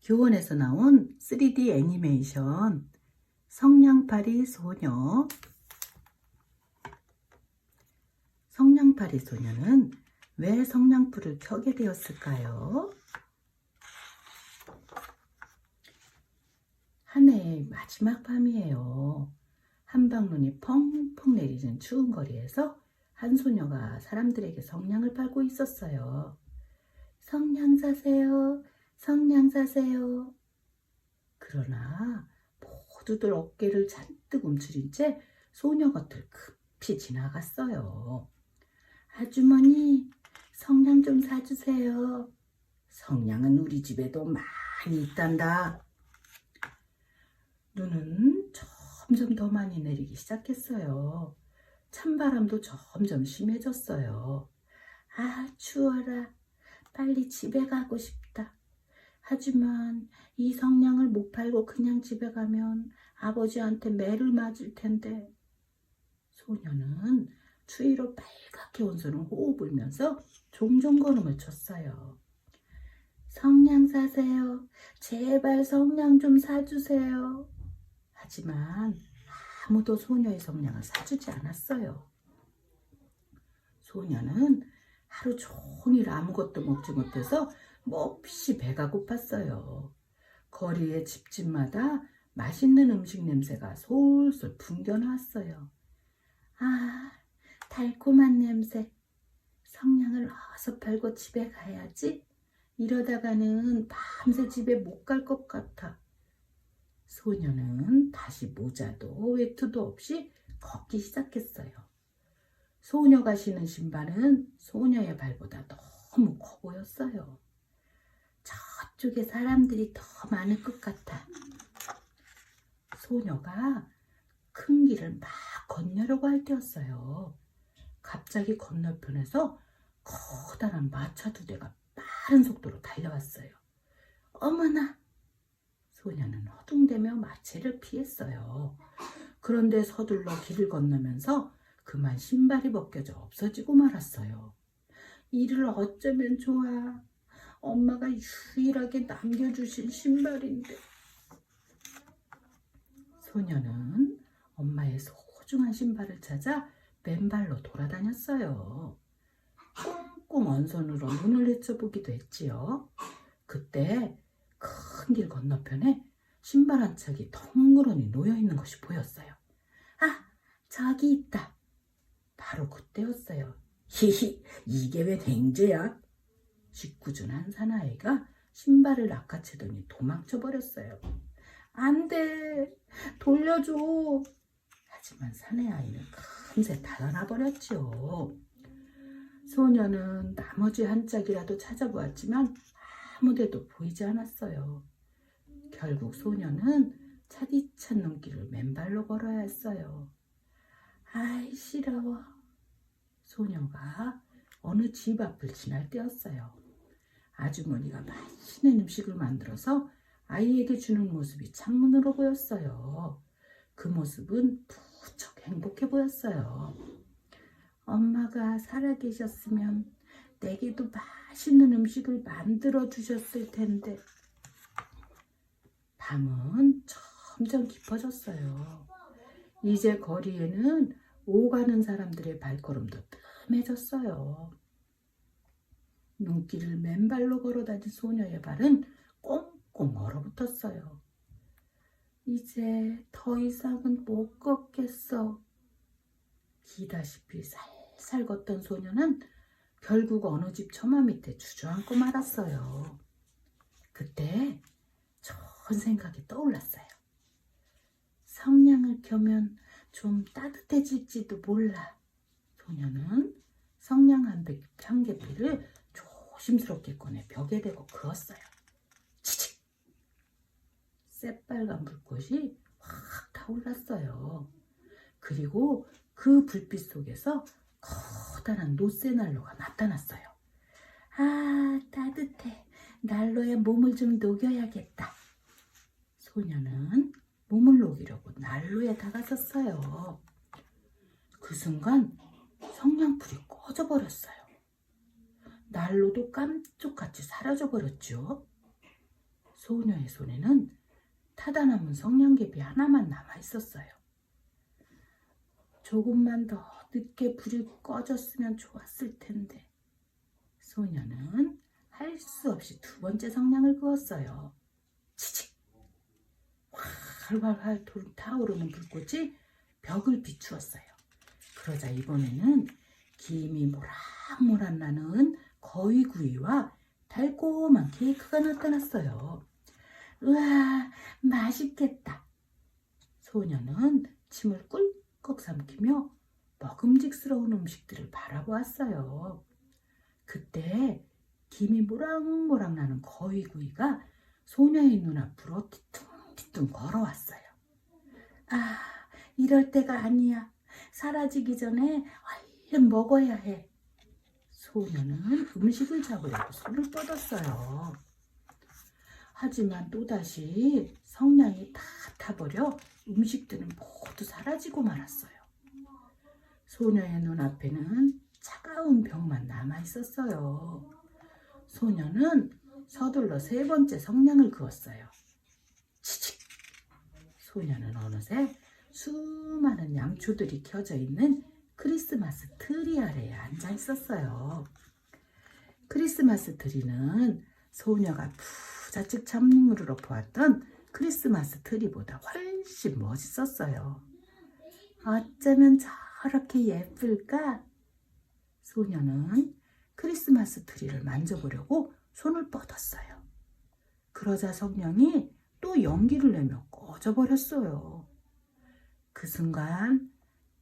교원에서 나온 3D 애니메이션 성냥팔이 소녀. 성냥팔이 소녀는 왜 성냥불을 켜게 되었을까요? 한 해의 마지막 밤이에요. 한방눈이 펑펑 내리는 추운 거리에서 한 소녀가 사람들에게 성냥을 팔고 있었어요. 성냥 사세요. 성냥 사세요. 그러나 모두들 어깨를 잔뜩 움츠린 채 소녀 곁을 급히 지나갔어요. 아주머니, 성냥 좀 사주세요. 성냥은 우리 집에도 많이 있단다. 눈은 점점 더 많이 내리기 시작했어요. 찬바람도 점점 심해졌어요. 아, 추워라. 빨리 집에 가고 싶다. 하지만 이 성냥을 못 팔고 그냥 집에 가면 아버지한테 매를 맞을 텐데. 소녀는 추위로 빨갛게 온서는 호흡 불면서 종종 걸음을 쳤어요. 성냥 사세요. 제발 성냥 좀 사주세요. 하지만 아무도 소녀의 성냥을 사주지 않았어요. 소녀는 하루 종일 아무것도 먹지 못해서 몹시 배가 고팠어요. 거리의 집집마다 맛있는 음식 냄새가 솔솔 풍겨나왔어요. 아, 달콤한 냄새. 성냥을 어서 팔고 집에 가야지. 이러다가는 밤새 집에 못 갈 것 같아. 소녀는 다시 모자도 외투도 없이 걷기 시작했어요. 소녀가 신은 신발은 소녀의 발보다 너무 커 보였어요. 저쪽에 사람들이 더 많을 것 같아. 소녀가 큰 길을 막 건너려고 할 때였어요. 갑자기 건너편에서 커다란 마차 2대가 빠른 속도로 달려왔어요. 어머나! 소녀는 허둥대며 마차를 피했어요. 그런데 서둘러 길을 건너면서 그만 신발이 벗겨져 없어지고 말았어요. 이를 어쩌면 좋아. 엄마가 유일하게 남겨주신 신발인데. 소녀는 엄마의 소중한 신발을 찾아 맨발로 돌아다녔어요. 꽁꽁 언손으로 눈을 헤쳐보기도 했지요. 그때 큰 길 건너편에 신발 한 짝이 덩그러니 놓여있는 것이 보였어요. 아, 저기 있다. 바로 그때였어요. 히히, 이게 웬 행제야? 짓궂은 한 사나이가 신발을 낚아채더니 도망쳐버렸어요. 안 돼, 돌려줘. 하지만 사내아이는 금세 달아나 버렸지요. 소녀는 나머지 한 짝이라도 찾아보았지만 아무데도 보이지 않았어요. 결국 소녀는 차디찬 눈길을 맨발로 걸어야 했어요. 아이, 싫어. 소녀가 어느 집 앞을 지날 때였어요. 아주머니가 맛있는 음식을 만들어서 아이에게 주는 모습이 창문으로 보였어요. 그 모습은 무척 행복해 보였어요. 엄마가 살아계셨으면 내게도 맛있는 음식을 만들어 주셨을 텐데. 밤은 점점 깊어졌어요. 이제 거리에는 오가는 사람들의 발걸음도 뜸해졌어요. 눈길을 맨발로 걸어다닌 소녀의 발은 꽁꽁 얼어붙었어요. 이제 더 이상은 못 걷겠어. 기다시피 살살 걷던 소녀는 결국 어느 집 처마 밑에 주저앉고 말았어요. 그때 좋은 생각이 떠올랐어요. 성냥을 켜면 좀 따뜻해질지도 몰라. 소녀는 성냥 한 개피를 조심스럽게 꺼내 벽에 대고 그었어요. 치칙! 새빨간 불꽃이 확 타올랐어요. 그리고 그 불빛 속에서 커다란 노쇠난로가 나타났어요. 아, 따뜻해. 난로에 몸을 좀 녹여야겠다. 소녀는 몸을 녹이려고 난로에 다가섰어요. 그 순간 성냥불이 꺼져버렸어요. 난로도 깜짝같이 사라져버렸죠. 소녀의 손에는 타다 남은 성냥개비 하나만 남아 있었어요. 조금만 더 늦게 불이 꺼졌으면 좋았을 텐데. 소녀는 할 수 없이 두 번째 성냥을 그었어요. 치직! 활활활 타오르는 불꽃이 벽을 비추었어요. 그러자 이번에는 김이 모락모락 나는 거위구이와 달콤한 케이크가 나타났어요. 우와, 맛있겠다. 소녀는 침을 꿀꺽 삼키며 먹음직스러운 음식들을 바라보았어요. 그때 김이 모락모락 나는 거위구이가 소녀의 눈앞으로 뒤뚱뒤뚱 걸어왔어요. 아, 이럴 때가 아니야. 사라지기 전에 얼른 먹어야 해. 소녀는 음식을 잡으려고 손을 뻗었어요. 하지만 또다시 성냥이 다 타버려 음식들은 모두 사라지고 말았어요. 소녀의 눈앞에는 차가운 벽만 남아 있었어요. 소녀는 서둘러 세 번째 성냥을 그었어요. 치직! 소녀는 어느새 수많은 양초들이 켜져 있는 크리스마스 트리 아래에 앉아 있었어요. 크리스마스 트리는 소녀가 부잣집 창문으로 보았던 크리스마스 트리보다 훨씬 멋있었어요. 어쩌면 저렇게 예쁠까? 소녀는 크리스마스 트리를 만져보려고 손을 뻗었어요. 그러자 성냥이 또 연기를 내며 꺼져버렸어요. 그 순간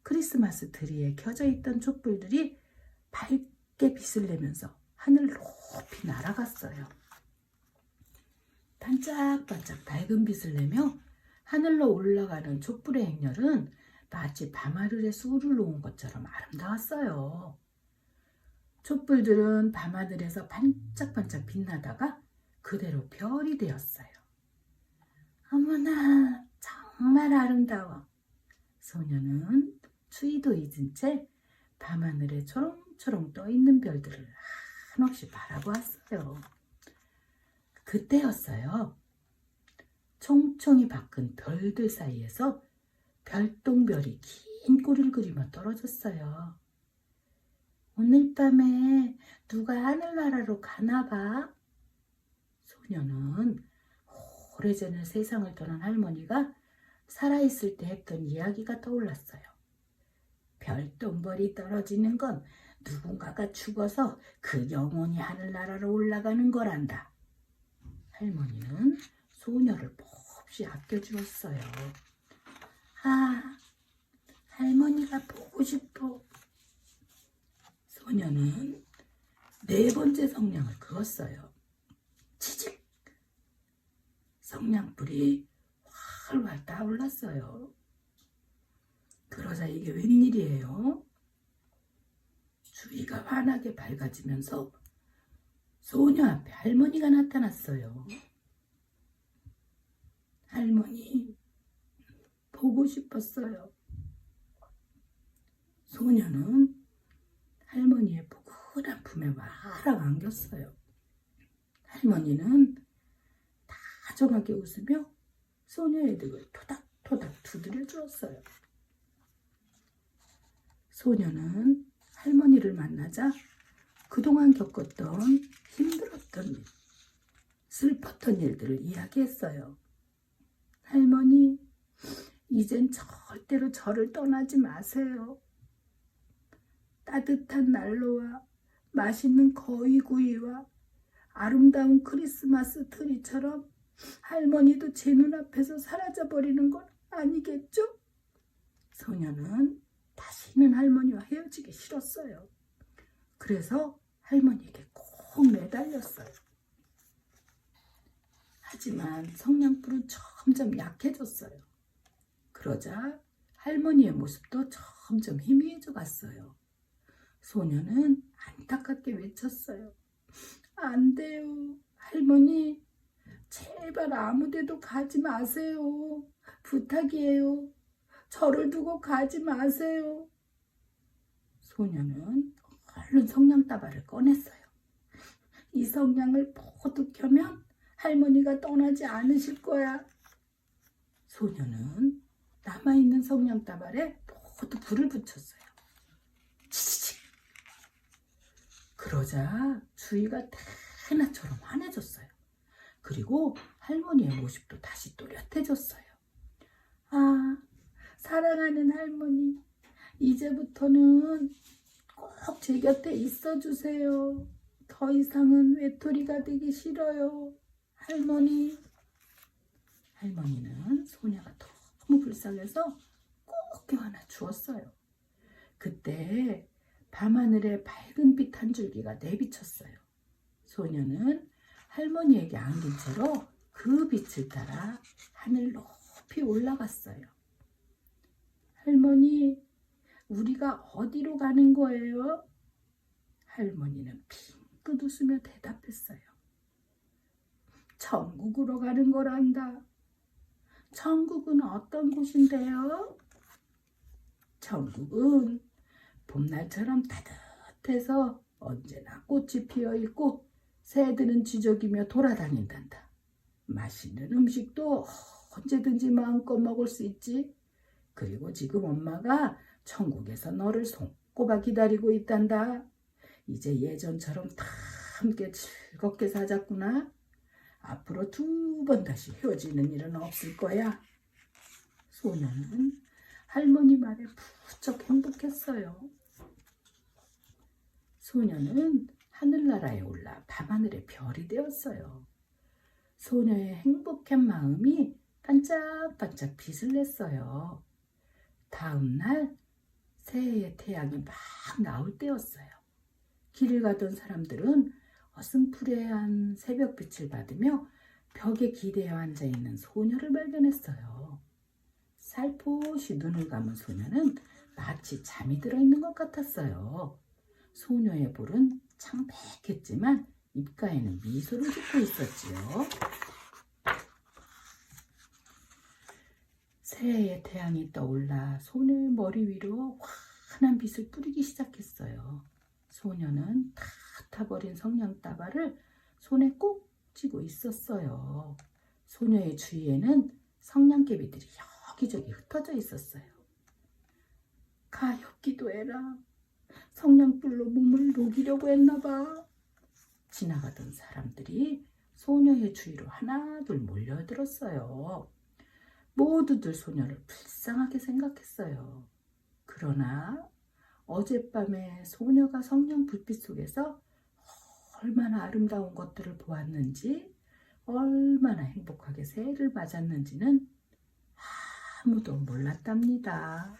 크리스마스 트리에 켜져 있던 촛불들이 밝게 빛을 내면서 하늘 높이 날아갔어요. 반짝반짝 밝은 빛을 내며 하늘로 올라가는 촛불의 행렬은 마치 밤하늘에 술을 놓은 것처럼 아름다웠어요. 촛불들은 밤하늘에서 반짝반짝 빛나다가 그대로 별이 되었어요. 어머나, 정말 아름다워. 소녀는 추위도 잊은 채 밤하늘에 초롱초롱 떠있는 별들을 한없이 바라보았어요. 그때였어요. 총총히 박은 별들 사이에서 별똥별이 긴 꼬리를 그리며 떨어졌어요. 오늘 밤에 누가 하늘나라로 가나 봐. 소녀는 오래전에 세상을 떠난 할머니가 살아있을 때 했던 이야기가 떠올랐어요. 별똥별이 떨어지는 건 누군가가 죽어서 그 영혼이 하늘나라로 올라가는 거란다. 할머니는 소녀를 몹시 아껴주었어요. 아, 할머니가 보고 싶어. 소녀는 네 번째 성냥을 그었어요. 치직! 성냥불이 활활 타올랐어요. 그러자 이게 웬일이에요? 주위가 환하게 밝아지면서 소녀 앞에 할머니가 나타났어요. 할머니, 보고 싶었어요. 소녀는 할머니의 포근한 품에 와락 안겼어요. 할머니는 다정하게 웃으며 소녀의 등을 토닥토닥 두드려 주었어요. 소녀는 할머니를 만나자 그동안 겪었던 힘들었던 일, 슬펐던 일들을 이야기했어요. 할머니, 이젠 절대로 저를 떠나지 마세요. 따뜻한 난로와 맛있는 거위구이와 아름다운 크리스마스 트리처럼 할머니도 제 눈앞에서 사라져버리는 건 아니겠죠? 소녀는 다시는 할머니와 헤어지기 싫었어요. 그래서 할머니에게 꼭 매달렸어요. 하지만 성냥불은 점점 약해졌어요. 그러자 할머니의 모습도 점점 희미해져 갔어요. 소녀는 안타깝게 외쳤어요. 안 돼요. 할머니, 제발 아무데도 가지 마세요. 부탁이에요. 저를 두고 가지 마세요. 소녀는 얼른 성냥다발을 꺼냈어요. 이 성냥을 모두 켜면 할머니가 떠나지 않으실 거야. 소녀는 남아있는 성냥다발에 모두 불을 붙였어요. 치치치. 그러자 주위가 대낮처럼 환해졌어요. 그리고 할머니의 모습도 다시 또렷해졌어요. 아, 사랑하는 할머니, 이제부터는 꼭 제 곁에 있어주세요. 더 이상은 외톨이가 되기 싫어요. 할머니. 할머니는 소녀가 너무 불쌍해서 꼭 껴안아 주었어요. 그때 밤하늘에 밝은 빛 한 줄기가 내비쳤어요. 소녀는 할머니에게 안긴 채로 그 빛을 따라 하늘 높이 올라갔어요. 할머니, 우리가 어디로 가는 거예요? 할머니는 핑긋 웃으며 대답했어요. 천국으로 가는 거란다. 천국은 어떤 곳인데요? 천국은 봄날처럼 따뜻해서 언제나 꽃이 피어있고 새들은 지저귀며 돌아다닌단다. 맛있는 음식도 언제든지 마음껏 먹을 수 있지. 그리고 지금 엄마가 천국에서 너를 손꼽아 기다리고 있단다. 이제 예전처럼 다 함께 즐겁게 사자꾸나. 앞으로 2번 다시 헤어지는 일은 없을 거야. 소녀는 할머니 말에 부쩍 행복했어요. 소녀는 하늘나라에 올라 밤하늘의 별이 되었어요. 소녀의 행복한 마음이 반짝반짝 빛을 냈어요. 다음 날 새해의 태양이 막 나올 때였어요. 길을 가던 사람들은 어슴푸레한 새벽빛을 받으며 벽에 기대어 앉아있는 소녀를 발견했어요. 살포시 눈을 감은 소녀는 마치 잠이 들어있는 것 같았어요. 소녀의 볼은 창백했지만 입가에는 미소를 짓고 있었지요. 새해의 태양이 떠올라 소녀의 머리 위로 환한 빛을 뿌리기 시작했어요. 소녀는 다 타버린 성냥다발을 손에 꼭 쥐고 있었어요. 소녀의 주위에는 성냥개비들이 여기저기 흩어져 있었어요. 가엾기도 해라. 성냥불로 몸을 녹이려고 했나봐. 지나가던 사람들이 소녀의 주위로 하나둘 몰려들었어요. 모두들 소녀를 불쌍하게 생각했어요. 그러나 어젯밤에 소녀가 성냥 불빛 속에서 얼마나 아름다운 것들을 보았는지, 얼마나 행복하게 새해를 맞았는지는 아무도 몰랐답니다.